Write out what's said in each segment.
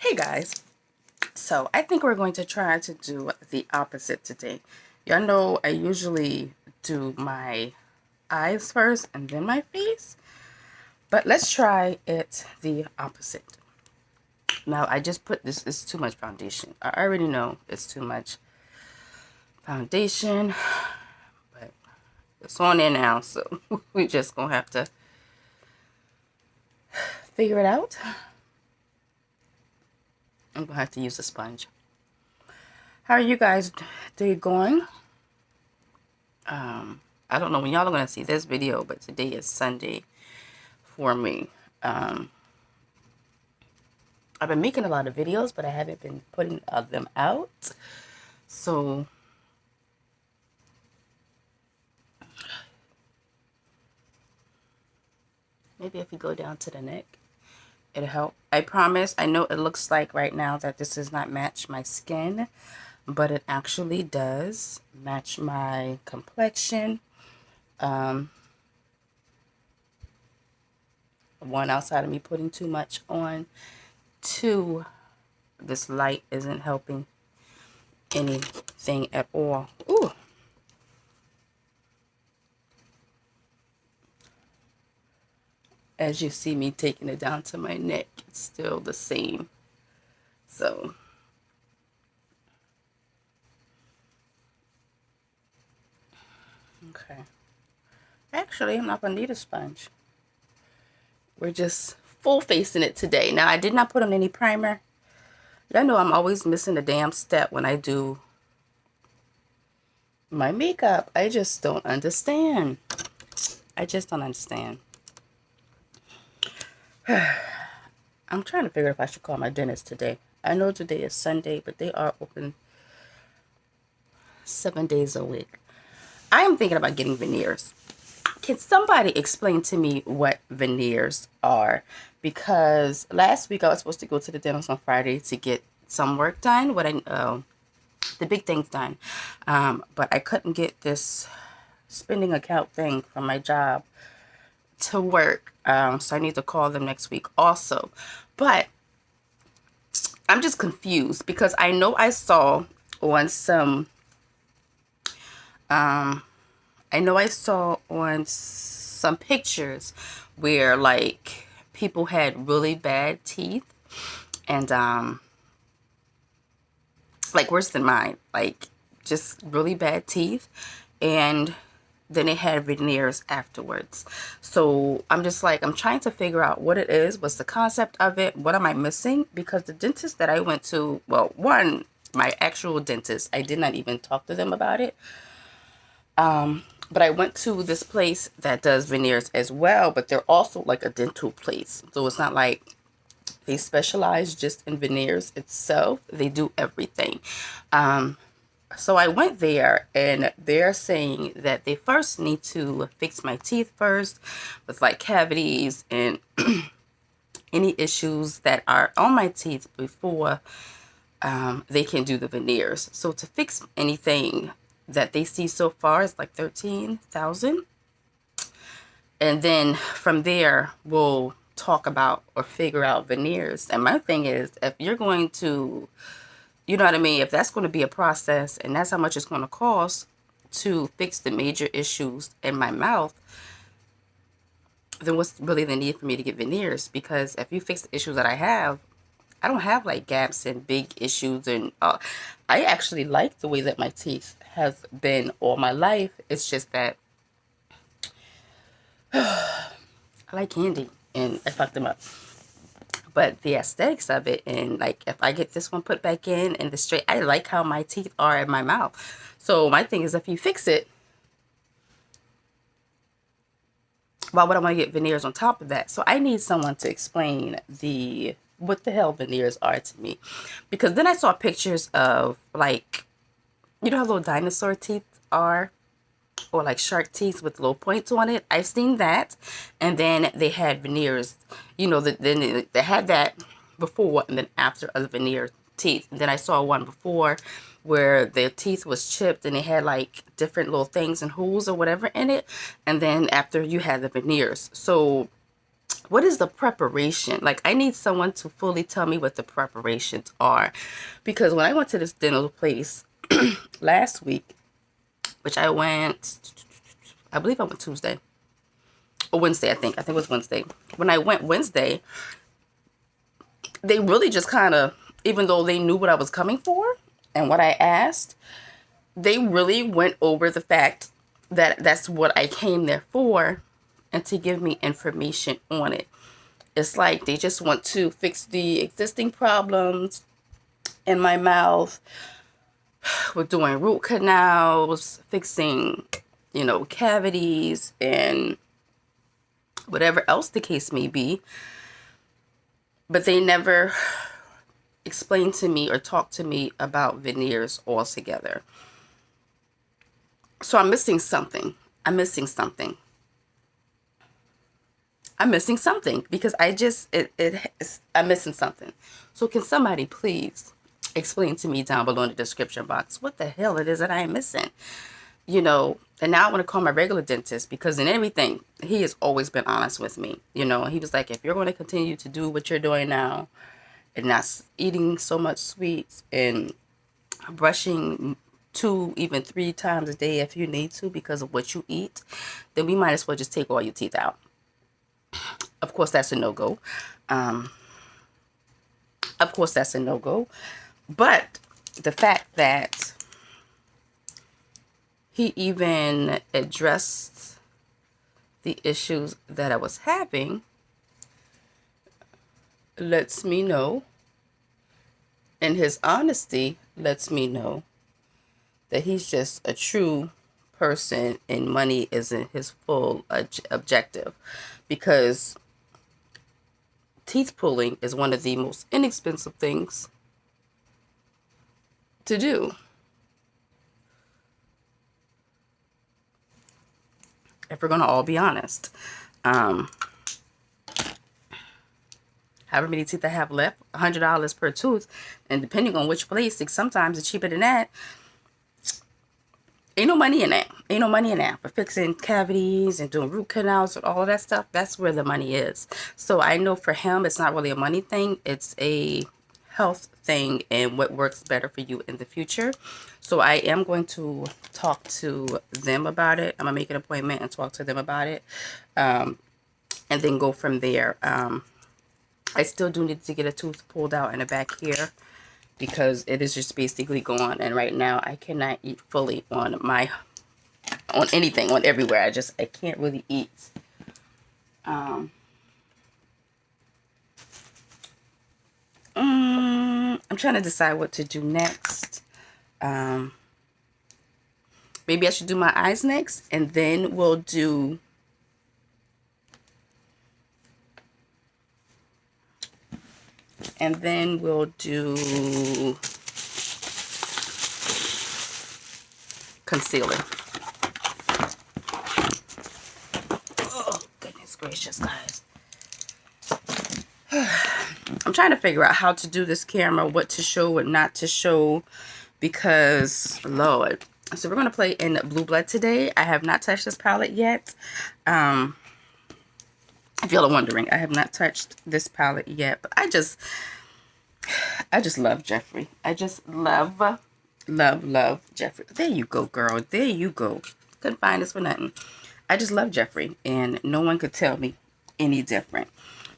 Hey guys, so I think we're going to try to do the opposite today. Y'all know I usually do my eyes first and then my face, but let's try it the opposite. Now I just put this, it's too much foundation. I already know it's too much foundation, but it's on there now, so we just gonna have to figure it out. I'm gonna have to use a sponge. How are you guys day going? I don't know when y'all are going to see this video, but today is Sunday for me. I've been making a lot of videos, but I haven't been putting them out. So maybe if we go down to the neck, it'll help. I promise. I know it looks like right now that this does not match my skin, but it actually does match my complexion. One, outside of me putting too much on. Two, this light isn't helping anything at all. Ooh. As you see me taking it down to my neck, it's still the same. So okay. Actually, I'm not gonna need a sponge. We're just full facing it today. Now, I did not put on any primer. Y'all know I'm always missing a damn step when I do my makeup. I just don't understand. I just don't understand. I'm trying to figure out if I should call my dentist today. I know today is Sunday, but they are open 7 days a week. I am thinking about getting veneers. Can somebody explain to me what veneers are? Because last week I was supposed to go to the dentist on Friday to get some work done, the big things done. But I couldn't get this spending account thing from my job to work. So I need to call them next week also. But I'm just confused because I know I saw on some pictures where like people had really bad teeth and like worse than mine, like just really bad teeth, and then they had veneers afterwards. So I'm just like, I'm trying to figure out what it is, what's the concept of it, what am I missing? Because the dentist that I went to, well, one, my actual dentist, I did not even talk to them about it. But I went to this place that does veneers as well, but they're also like a dental place. So it's not like they specialize just in veneers itself. They do everything. So I went there and they're saying that they first need to fix my teeth first with like cavities and any issues that are on my teeth before they can do the veneers. So to fix anything that they see so far is like $13,000. And then from there, we'll talk about or figure out veneers. And my thing is, if you're going to, you know what I mean? If that's going to be a process and that's how much it's going to cost to fix the major issues in my mouth, then what's really the need for me to get veneers? Because if you fix the issues that I don't have like gaps and big issues. And I actually like the way that my teeth have been all my life. It's just that I like candy and I fucked them up. But the aesthetics of it, and like if I get this one put back in and the straight, I like how my teeth are in my mouth. So my thing is, if you fix it, why would I want to get veneers on top of that? So I need someone to explain what the hell veneers are to me. Because then I saw pictures of like, you know how little dinosaur teeth are? Or like shark teeth with little points on it. I've seen that. And then they had veneers, you know, then they had that before and then after of the veneer teeth. And then I saw one before where their teeth was chipped and they had like different little things and holes or whatever in it. And then after you had the veneers. So what is the preparation? Like, I need someone to fully tell me what the preparations are. Because when I went to this dental place last week, which I believe I went Tuesday or Wednesday, I think it was Wednesday. When I went Wednesday, they really just kind of, even though they knew what I was coming for and what I asked, they really went over the fact that that's what I came there for and to give me information on it. It's like they just want to fix the existing problems in my mouth with doing root canals, fixing, cavities, and whatever else the case may be. But they never explained to me or talked to me about veneers altogether. So I'm missing something. I'm missing something because I'm missing something. So can somebody please explain to me down below in the description box what the hell it is that I am missing? And now I want to call my regular dentist, because in everything, he has always been honest with me. He was like, if you're going to continue to do what you're doing now and not eating so much sweets and brushing 2, even 3 times a day if you need to because of what you eat, then we might as well just take all your teeth out. Of course, that's a no-go. But the fact that he even addressed the issues that I was having lets me know, and his honesty lets me know, that he's just a true person and money isn't his full objective. Because teeth pulling is one of the most inexpensive things to do. If we're going to all be honest. However many teeth I have left, $100 per tooth. And depending on which place, sometimes it's cheaper than that. Ain't no money in that. For fixing cavities and doing root canals and all of that stuff, that's where the money is. So I know for him, it's not really a money thing. It's a health thing and what works better for you in the future. So I am going to talk to them about it. I'm going to make an appointment and talk to them about it. And then go from there. I still do need to get a tooth pulled out in the back here, because it is just basically gone. And right now I cannot eat fully on anything, on everywhere. I can't really eat. I'm trying to decide what to do next. Maybe I should do my eyes next, and then we'll do concealer. Oh, goodness gracious, guys. I'm trying to figure out how to do this camera, what to show, what not to show, because, Lord. So we're going to play in Blue Blood today. I have not touched this palette yet. If y'all are wondering, I have not touched this palette yet, but I just love Jeffree. I just love Jeffree. There you go, girl. There you go. Couldn't find this for nothing. I just love Jeffree, and no one could tell me any different.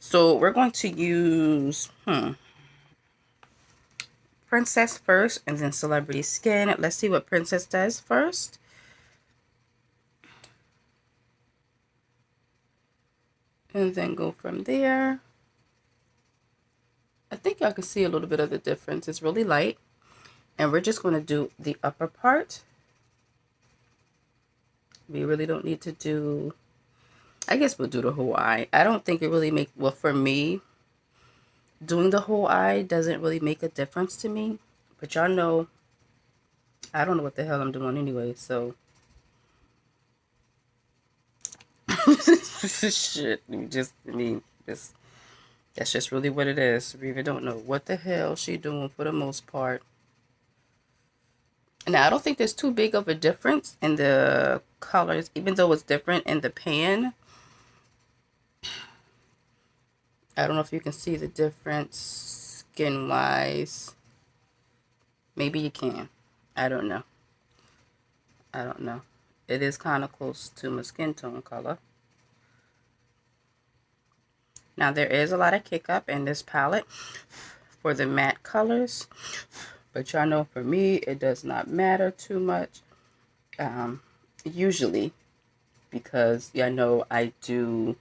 So we're going to use Princess first, and then Celebrity Skin. Let's see what Princess does first. And then go from there. I think y'all can see a little bit of the difference. It's really light. And we're just going to do the upper part. We really don't need to do... I guess we'll do the whole eye. I don't think it really makes... Well, for me, doing the whole eye doesn't really make a difference to me. But y'all know, I don't know what the hell I'm doing anyway, so... Shit. That's just really what it is. We even don't know what the hell she doing for the most part. Now, I don't think there's too big of a difference in the colors, even though it's different in the pan. I don't know if you can see the difference skin-wise. Maybe you can. I don't know. I don't know. It is kind of close to my skin tone color. Now, there is a lot of kick up in this palette for the matte colors, but y'all know for me, it does not matter too much, usually, because y'all know I do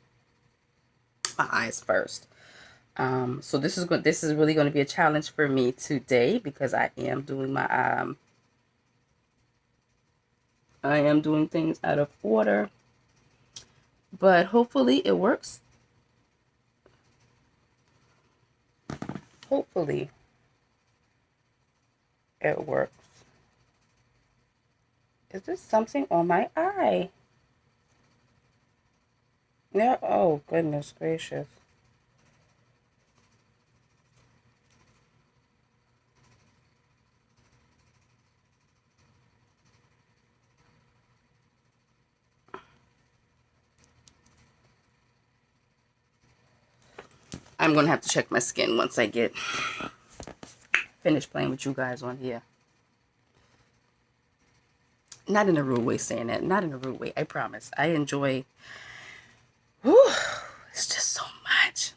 my eyes first. So this is really going to be a challenge for me today, because I am doing my I am doing things out of order, but hopefully it works. Hopefully it works. Is this something on my eye? Yeah. Oh, goodness gracious. I'm going to have to check my skin once I get finished playing with you guys on here. Not in a rude way saying that. Not in a rude way. I promise. I enjoy... Whew, it's just so much.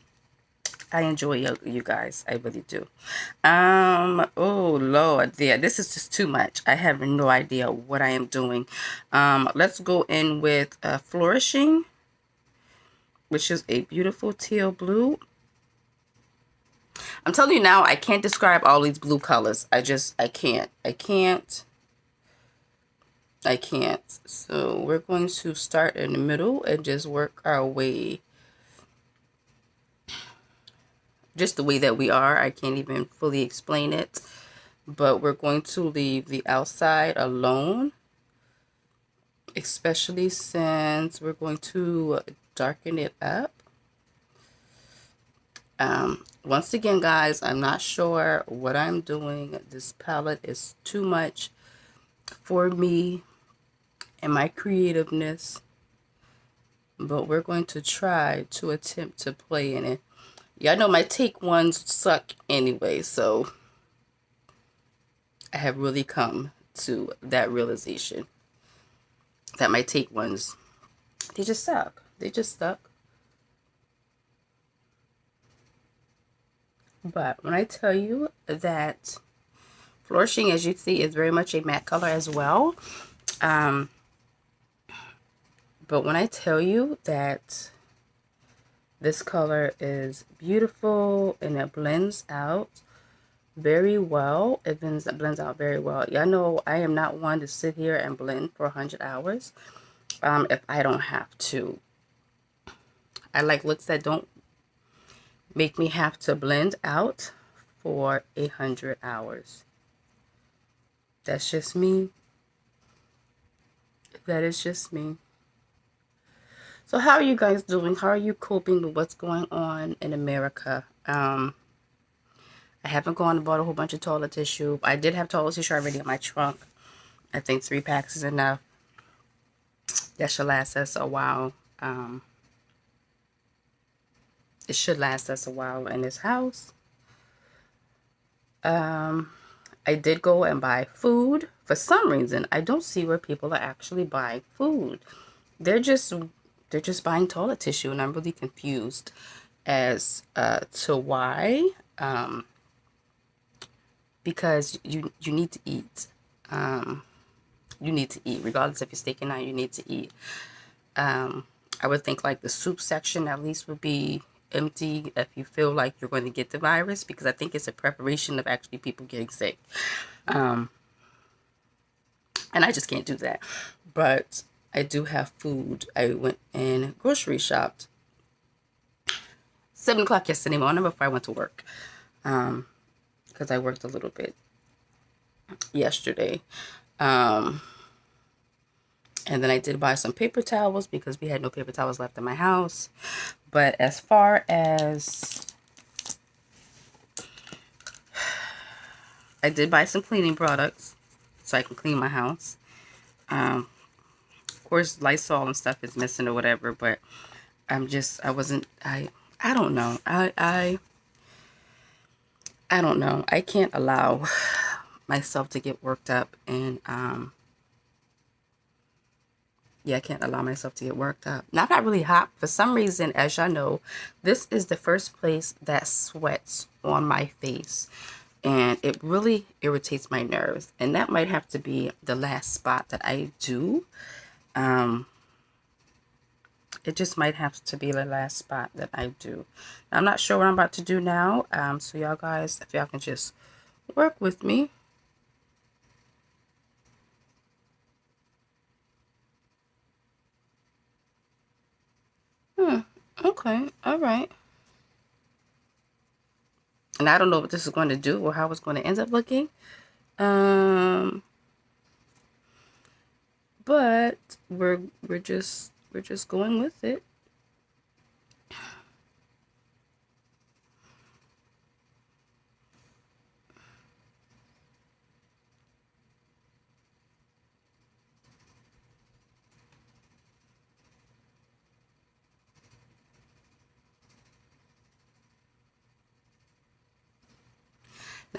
I enjoy you guys. I really do. Oh, Lord. Yeah, this is just too much. I have no idea what I am doing. Let's go in with Flourishing, which is a beautiful teal blue. I'm telling you now, I can't describe all these blue colors. I can't. So we're going to start in the middle and just work our way just the way that we are. I can't even fully explain it, but we're going to leave the outside alone, especially since we're going to darken it up. Once again, guys, I'm not sure what I'm doing. This palette is too much for me and my creativeness, but we're going to try to attempt to play in it. Y'all know my take ones suck anyway, so I have really come to that realization that my take ones, they just suck. They just suck. But when I tell you that Flourishing, as you see, is very much a matte color as well. But when I tell you that this color is beautiful and it blends out very well, it blends out very well. Y'all know I am not one to sit here and blend for 100 hours if I don't have to. I like looks that don't make me have to blend out for 100 hours. That's just me. That is just me. So how are you guys doing? How are you coping with what's going on in America? I haven't gone and bought a whole bunch of toilet tissue. I did have toilet tissue already in my trunk. I think 3 packs is enough. That should last us a while. It should last us a while in this house. I did go and buy food. For some reason, I don't see where people are actually buying food. They're just buying toilet tissue, and I'm really confused as to why. Because you need to eat. You need to eat, regardless if you're steaking out. You need to eat. I would think like the soup section at least would be empty if you feel like you're going to get the virus, because I think it's a preparation of actually people getting sick. And I just can't do that. But I do have food. I went and grocery shopped 7 o'clock yesterday morning before I went to work, because I worked a little bit yesterday. And then I did buy some paper towels because we had no paper towels left in my house. But as far as, I did buy some cleaning products so I can clean my house. Of course, Lysol and stuff is missing or whatever, but I I don't know. I don't know. I can't allow myself to get worked up, and yeah, I can't allow myself to get worked up. Now, I'm not really hot. For some reason, as y'all know, this is the first place that sweats on my face. And it really irritates my nerves. And that might have to be the last spot that I do. Um, it just might have to be the last spot that I do. Now, I'm not sure what I'm about to do now. So y'all guys, if y'all can just work with me. Okay, all right. And I don't know what this is going to do or how it's going to end up looking. Um, but we're just going with it.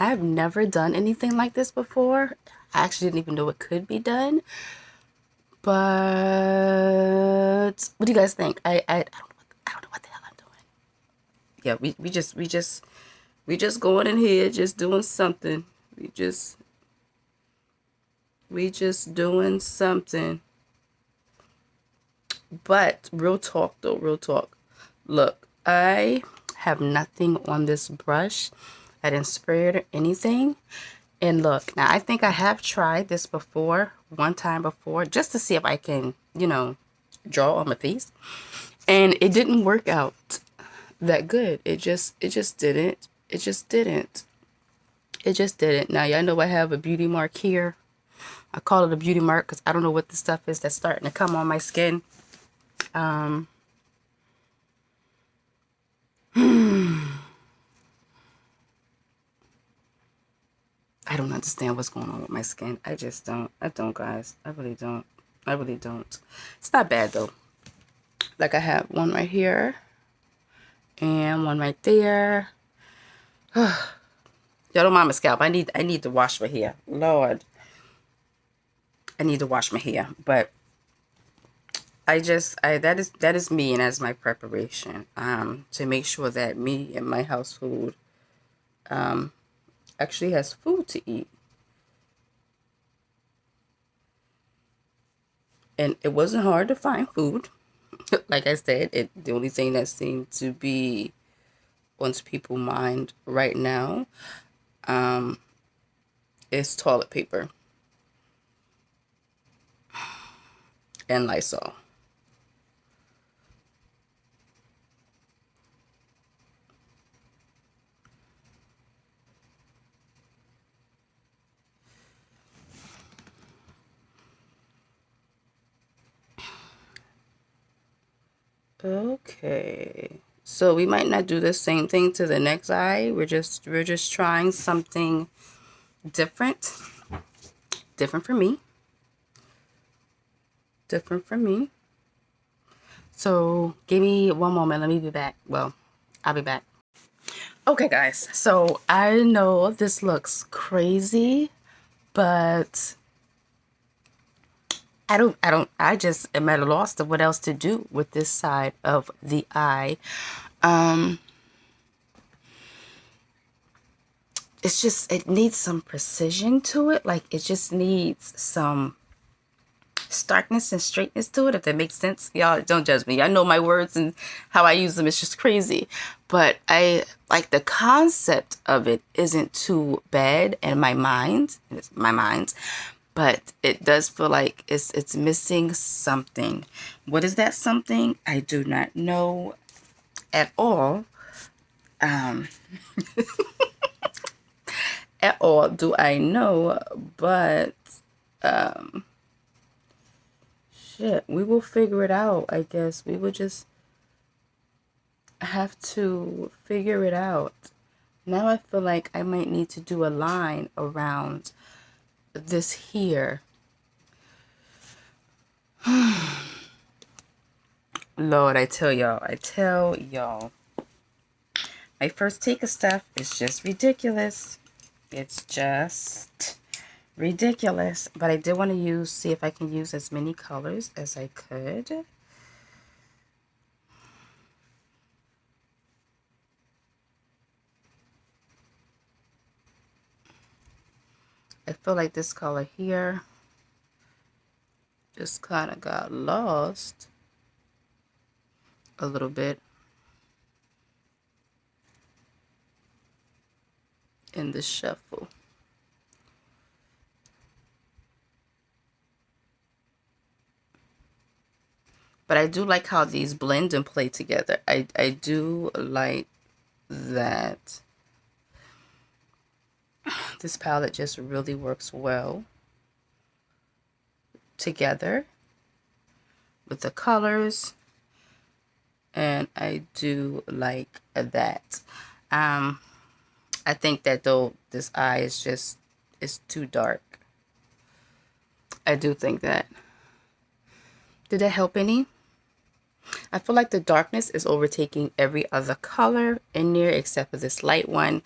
I've never done anything like this before. I actually didn't even know it could be done. But what do you guys think? I don't know what the hell I'm doing. Yeah, we just going in here, just doing something. We just doing something. But real talk though, real talk. Look, I have nothing on this brush. I didn't spray it or anything. And look, now I think I have tried this before, one time before, just to see if I can, draw on my face. And it didn't work out that good. It just didn't. It just didn't. It just didn't. Now y'all know I have a beauty mark here. I call it a beauty mark because I don't know what the stuff is that's starting to come on my skin. Um, I don't understand what's going on with my skin. I just don't. I don't, guys. I really don't. I really don't. It's not bad though. Like I have one right here and one right there. Y'all don't mind my scalp. I need to wash my hair. Lord, I need to wash my hair. But that is me, and that's my preparation. To make sure that me and my household actually has food to eat. And it wasn't hard to find food. Like I said, the only thing that seemed to be on people's mind right now is toilet paper and Lysol. Okay. So we might not do the same thing to the next eye. We're just trying something different. Different for me. Different for me. So give me one moment. Let me be back. Well, I'll be back. Okay, guys. So I know this looks crazy, but I just am at a loss of what else to do with this side of the eye. Um, it needs some precision to it. Like it just needs some starkness and straightness to it, if that makes sense. Y'all don't judge me. I know my words and how I use them is just crazy. But I like the concept of it isn't too bad in my mind. It's my mind. But it does feel like it's missing something. What is that something? I do not know at all. Um, at all do I know, but shit, we will figure it out, I guess. We will just have to figure it out. Now I feel like I might need to do a line around this here. Lord, I tell y'all. My first take of stuff is just ridiculous. It's just ridiculous. But I did want to see if I can use as many colors as I could. I feel like this color here just kind of got lost a little bit in the shuffle. But I do like how these blend and play together. I do like that this palette just really works well together with the colors, and I do like that. I think that though this eye is just, it's too dark. I do think that. Did that help any? I feel like the darkness is overtaking every other color in there except for this light one.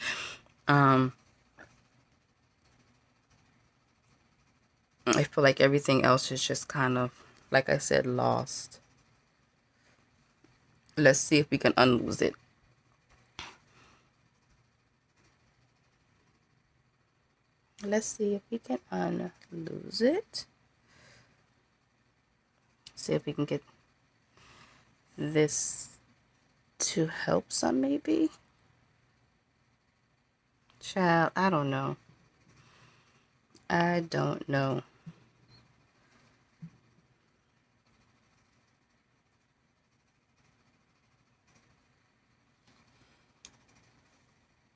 I feel like everything else is just kind of, like I said, lost. Let's see if we can unlose it. Let's see if we can unlose it. See if we can get this to help some, maybe. Child, I don't know. I don't know.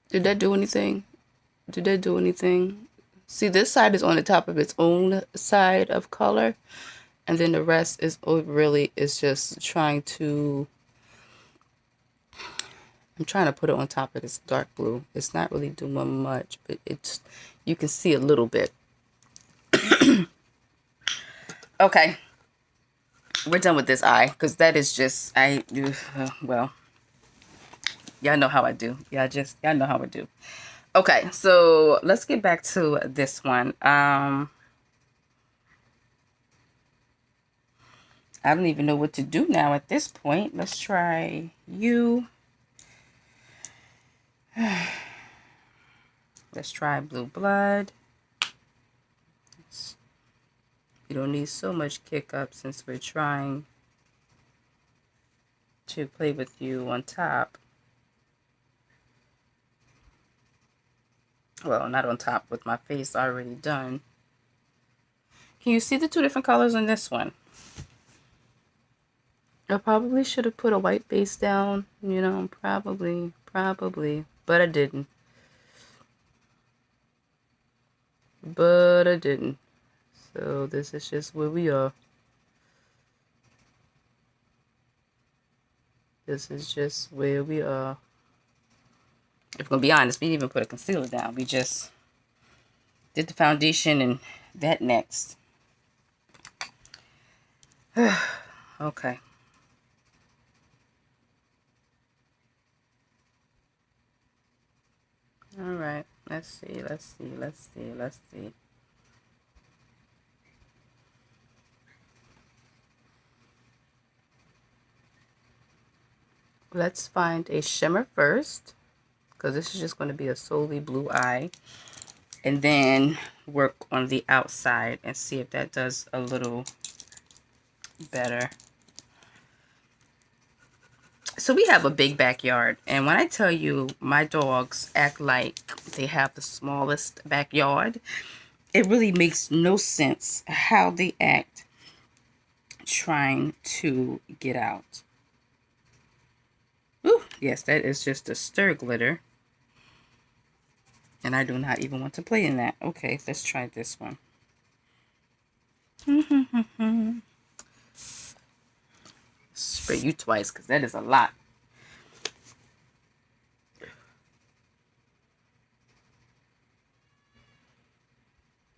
Did that do anything? Did that do anything? See, this side is on the top of its own side of color, and then the rest is really is just trying to, I'm trying to put it on top of this dark blue. It's not really doing much, but it's, you can see a little bit. Okay, we're done with this eye because that is just, well, y'all know how I do. Y'all know how I do. Okay, so let's get back to this one. I don't even know what to do now at this point. Let's try you. Let's try Blue Blood. You don't need so much kick up since we're trying to play with you on top. Well, not on top, with my face already done. Can you see the two different colors on this one? I probably should have put a white base down, you know, probably, but I didn't. So this is just where we are. This is just where we are. If I'm gonna be honest, we didn't even put a concealer down. We just did the foundation and that next. Okay. All right. Let's see. Let's find a shimmer first, because this is just going to be a solely blue eye, and then work on the outside and see if that does a little better. So we have a big backyard, and when I tell you my dogs act like they have the smallest backyard, it really makes no sense how they act trying to get out. Ooh, yes, that is just a stir glitter. And I do not even want to play in that. Okay, let's try this one. Spray you twice because that is a lot.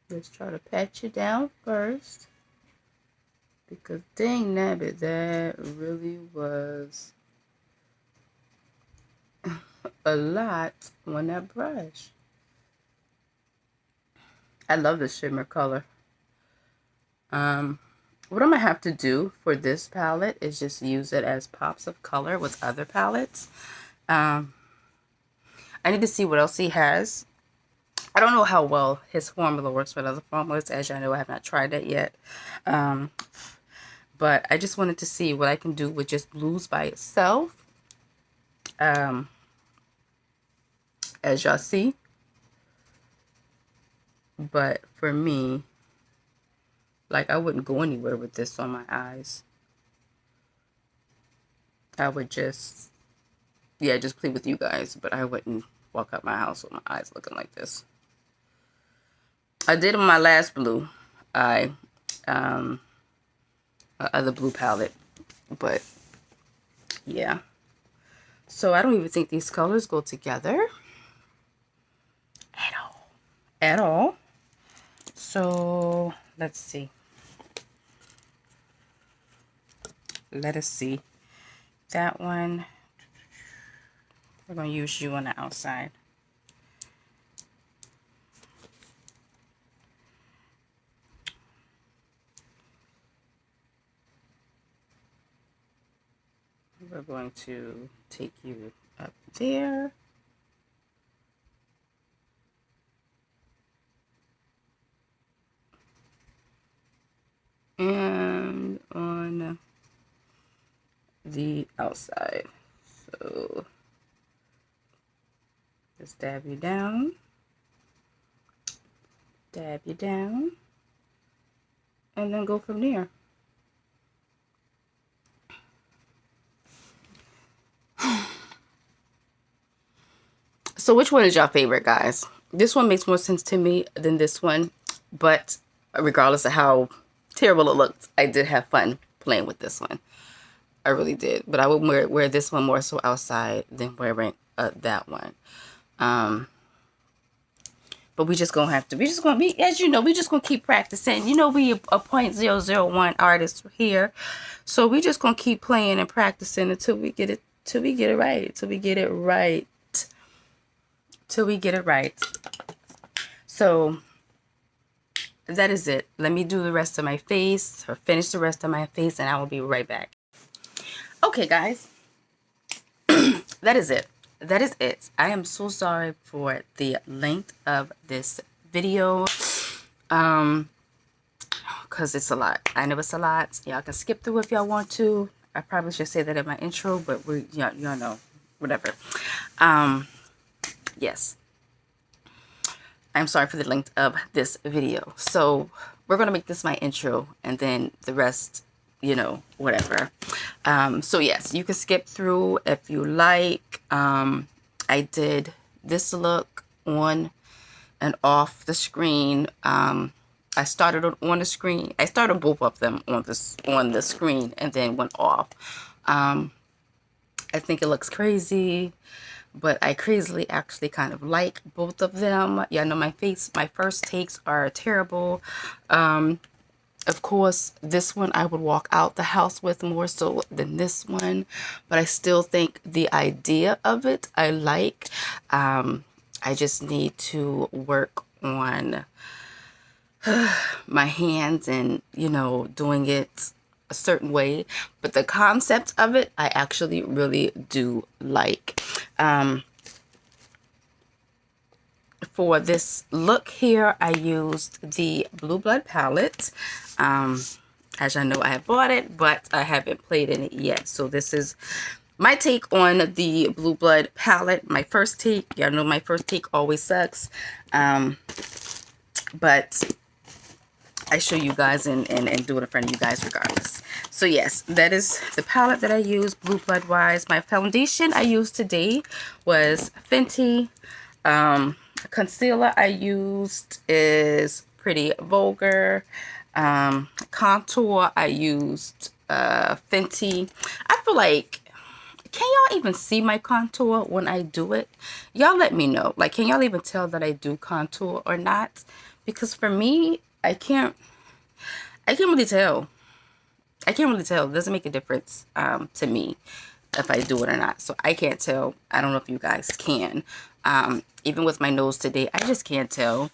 Let's try to pat you down first, because dang nabbit, that really was a lot on that brush. I love the shimmer color. What I'm gonna have to do for this palette is just use it as pops of color with other palettes. I need to see what else he has. I don't know how well his formula works with other formulas. As you know, I have not tried that yet. But I just wanted to see what I can do with just blues by itself. As y'all see. But for me, like, I wouldn't go anywhere with this on my eyes. I would just, yeah, just play with you guys, but I wouldn't walk out my house with my eyes looking like this. I did on my last blue eye, other blue palette, but yeah. So I don't even think these colors go together at all. At all. So let's see. Let us see. That one, we're going to use you on the outside. We're going to take you up there. And on the outside. So just dab you down, and then go from there. So which one is your favorite, guys? This one makes more sense to me than this one, but regardless of how terrible it looked, I did have fun playing with this one. I really did, but I would wear this one more so outside than wearing that one. But we just gonna be, as you know, we just gonna keep practicing. You know, we a 0.001 artist here, so we just gonna keep playing and practicing until we get it, right, So that is it. Let me do the rest of my face, or finish the rest of my face, and I will be right back. Okay, guys, that is it. I am so sorry for the length of this video, because it's a lot. I know it's a lot. Y'all can skip through if y'all want to. I probably should say that in my intro, but y'all know, whatever. Yes, I'm sorry for the length of this video. So we're gonna make this my intro, and then the rest, you know, whatever. So yes, you can skip through if you like. I did this look on and off the screen. I started on the screen. I started both of them on the screen and then went off. I think it looks crazy, but I crazily actually kind of like both of them. Yeah, I know my first takes are terrible. Of course, this one I would walk out the house with more so than this one, but I still think the idea of it I like. I just need to work on my hands and, you know, doing it a certain way, but the concept of it I actually really do like. For this look here, I used the Blue Blood palette. As I know, I have bought it, but I haven't played in it yet. So this is my take on the Blue Blood palette. My first take. Y'all know my first take always sucks. But I show you guys and do it in front of you guys regardless. So yes, that is the palette that I use, Blue Blood wise. My foundation I used today was Fenty. Concealer I used is Pretty Vulgar. Contour I used Fenty. I feel like, can y'all even see my contour when I do it? Y'all let me know. Like, can y'all even tell that I do contour or not? Because for me, I can't really tell. It doesn't make a difference to me. if I do it or not. So I can't tell. I don't know if you guys can. Even with my nose today, I just can't tell.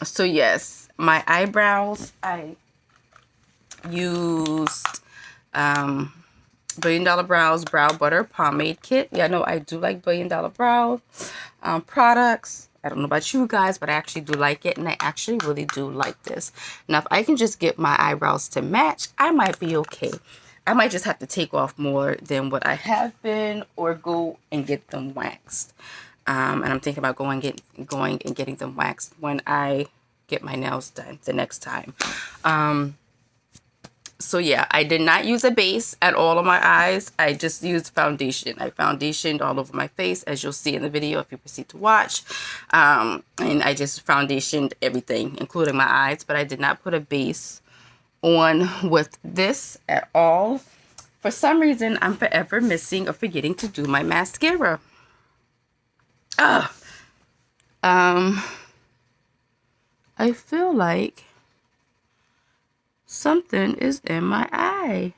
So yes, my eyebrows, I used Billion Dollar Brows Brow Butter Pomade Kit. Yeah, I know I do like Billion Dollar Brow products. I don't know about you guys, but I actually do like it, and I actually really do like this. Now, if I can just get my eyebrows to match, I might be okay. I might just have to take off more than what I have been, or go and get them waxed. And I'm thinking about going and getting them waxed when I get my nails done the next time. So yeah, I did not use a base at all on my eyes. I just used foundation. I foundationed all over my face, as you'll see in the video if you proceed to watch. And I just foundationed everything, including my eyes, but I did not put a base on with this at all. For some reason, I'm forever missing or forgetting to do my mascara. I feel like something is in my eye.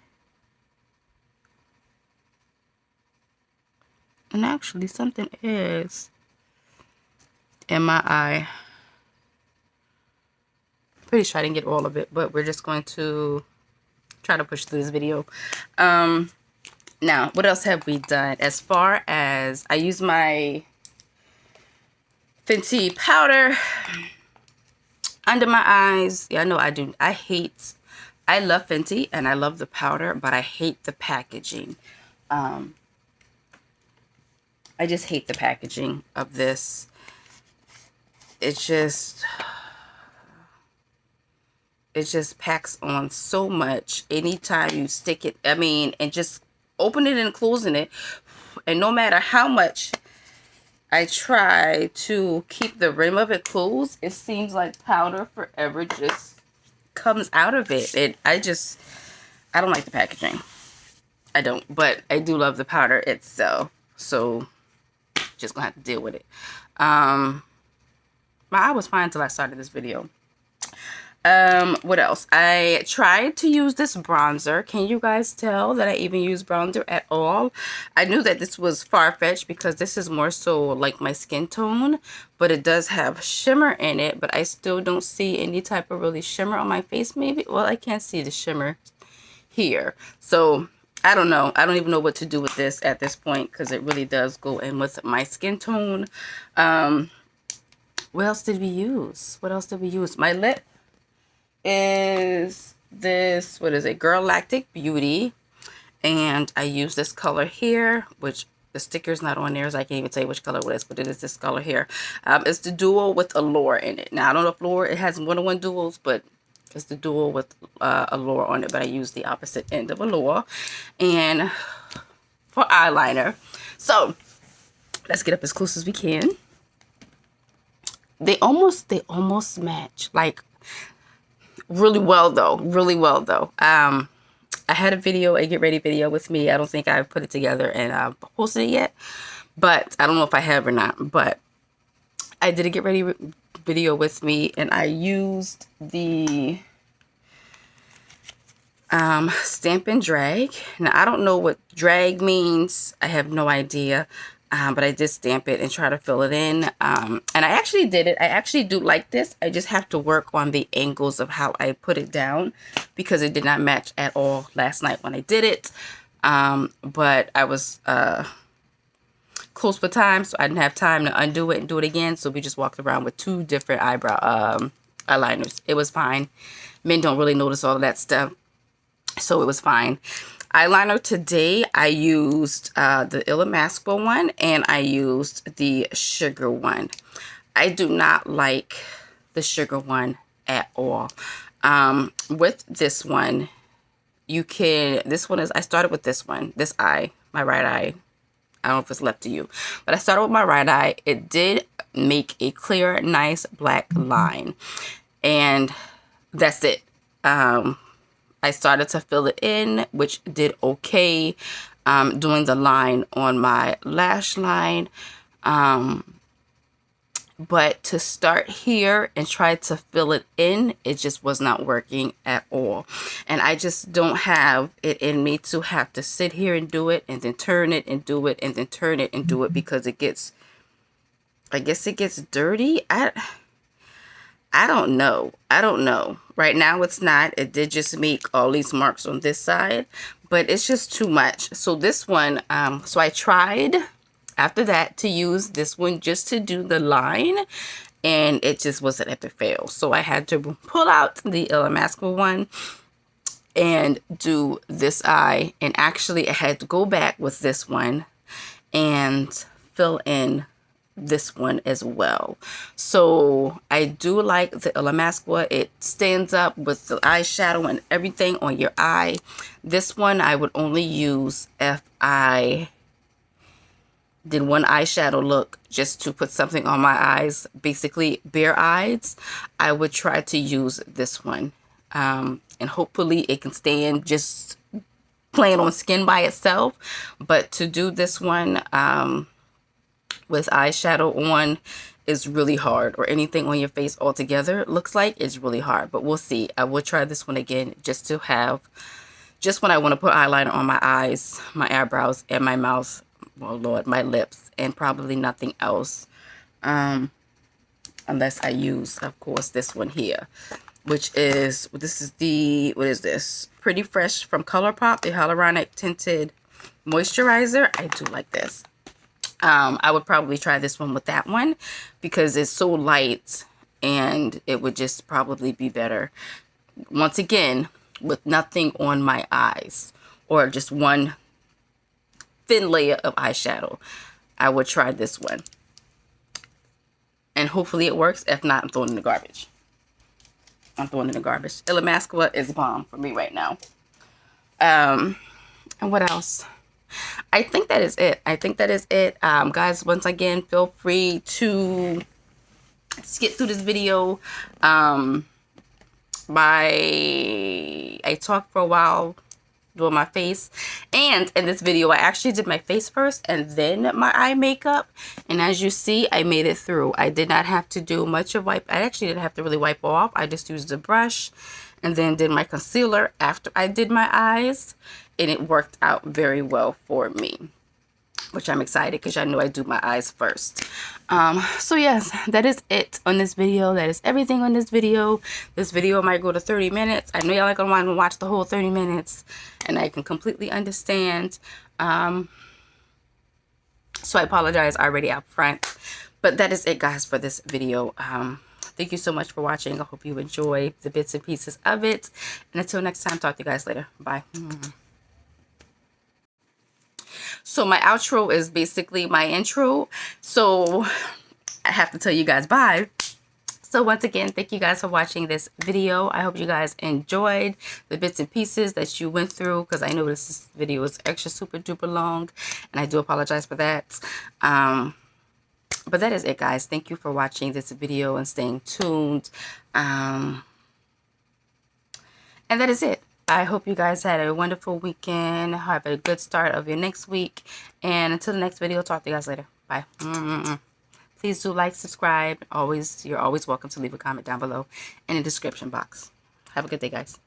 And actually, something is in my eye. Pretty sure I didn't get all of it, but we're just going to try to push through this video. Now, what else have we done? As far as, I use my Fenty powder under my eyes. Yeah, I know I do. I love Fenty and I love the powder, but I hate the packaging. I just hate the packaging of this. It just packs on so much anytime you stick it. I mean, and just open it and closing it. And no matter how much I try to keep the rim of it closed, it seems like powder forever just comes out of it. I don't like the packaging. I don't, but I do love the powder itself. So just gonna have to deal with it. My eye was fine until I started this video. What else? I tried to use this bronzer. Can you guys tell that I even use bronzer at all? I knew that this was far-fetched because this is more so like my skin tone, but it does have shimmer in it, but I still don't see any type of really shimmer on my face. Maybe, well, I can't see the shimmer here. So I don't know. I don't even know what to do with this at this point because it really does go in with my skin tone. What else did we use? What else did we use? My lip is this, what is it, Girl Lactic Beauty, and I use this color here, which the sticker's not on there, so I can't even tell you which color it is, but it is this color here. It's the duo with Allure in it. Now I don't know if Allure, it has more than one duos, but it's the duo with Allure on it, but I use the opposite end of Allure. And for eyeliner, so let's get up as close as we can. They almost match, like really well though. I had a get ready video with me. I don't think I've put it together and posted it yet, but I don't know if I have or not. But I did a get ready video with me, and I used the Stamp and Drag. Now I don't know what drag means. I have no idea. But I did stamp it and try to fill it in. And I actually did it. I actually do like this. I just have to work on the angles of how I put it down because it did not match at all last night when I did it. But I was close for time, so I didn't have time to undo it and do it again. So we just walked around with two different eyebrow eyeliners. It was fine. Men don't really notice all of that stuff, so it was fine. Eyeliner today, I used the Illamasqua one, and I used the Sugar one. I do not like the Sugar one at all. With this one, I started with this one, this eye, my right eye. I don't know if it's left to you, but I started with my right eye. It did make a clear, nice black line, and that's it. I started to fill it in, which did okay. Doing the line on my lash line but to start here and try to fill it in, it just was not working at all. And I just don't have it in me to have to sit here and do it and then turn it and do it and then turn it and do it, because it gets, I guess it gets dirty. I don't know. I don't know. Right now it's not. It did just make all these marks on this side, but it's just too much. So this one, so I tried after that to use this one just to do the line, and it just was an epic fail. So I had to pull out the Illamasqua one and do this eye, and actually I had to go back with this one and fill in this one as well. So I do like the Illamasqua. It stands up with the eyeshadow and everything on your eye. This one I would only use if I did one eyeshadow look just to put something on my eyes, basically bare eyes. I would try to use this one, and hopefully it can stand just plain on skin by itself. But to do this one with eyeshadow on is really hard, or anything on your face altogether, it looks like it's really hard. But we'll see. I will try this one again just to have, just when I want to put eyeliner on my eyes, my eyebrows, and my mouth, well, Lord, my lips, and probably nothing else, unless I use, of course, this one here, which is, this is the, what is this? Pretty Fresh from ColourPop, the Hyaluronic Tinted Moisturizer. I do like this. I would probably try this one with that one because it's so light, and it would just probably be better, once again, with nothing on my eyes, or just one thin layer of eyeshadow. I would try this one, and hopefully it works. If not, I'm throwing it in the garbage. I'm throwing it in the garbage. Illamasqua is bomb for me right now. And what else? I think that is it. I think that is it. Guys, once again, feel free to skip through this video. I talked for a while doing my face, and in this video I actually did my face first and then my eye makeup, and as you see, I made it through. I did not have to do much of wipe. I actually didn't have to really wipe off. I just used a brush and then did my concealer after I did my eyes, and it worked out very well for me, which I'm excited because I know I do my eyes first. So yes, that is it on this video. That is everything on this video. This video might go to 30 minutes. I know y'all are gonna want to watch the whole 30 minutes, and I can completely understand. So I apologize already up front, but that is it, guys, for this video. Thank you so much for watching. I hope you enjoy the bits and pieces of it, and until next time, talk to you guys later. Bye. So my outro is basically my intro, so I have to tell you guys bye. So once again, thank you guys for watching this video. I hope you guys enjoyed the bits and pieces that you went through, because I know this video is extra super duper long, and I do apologize for that. But that is it, guys. Thank you for watching this video and staying tuned. And that is it. I hope you guys had a wonderful weekend. Have a good start of your next week. And until the next video, talk to you guys later. Bye. Please do like, subscribe. You're always welcome to leave a comment down below in the description box. Have a good day, guys.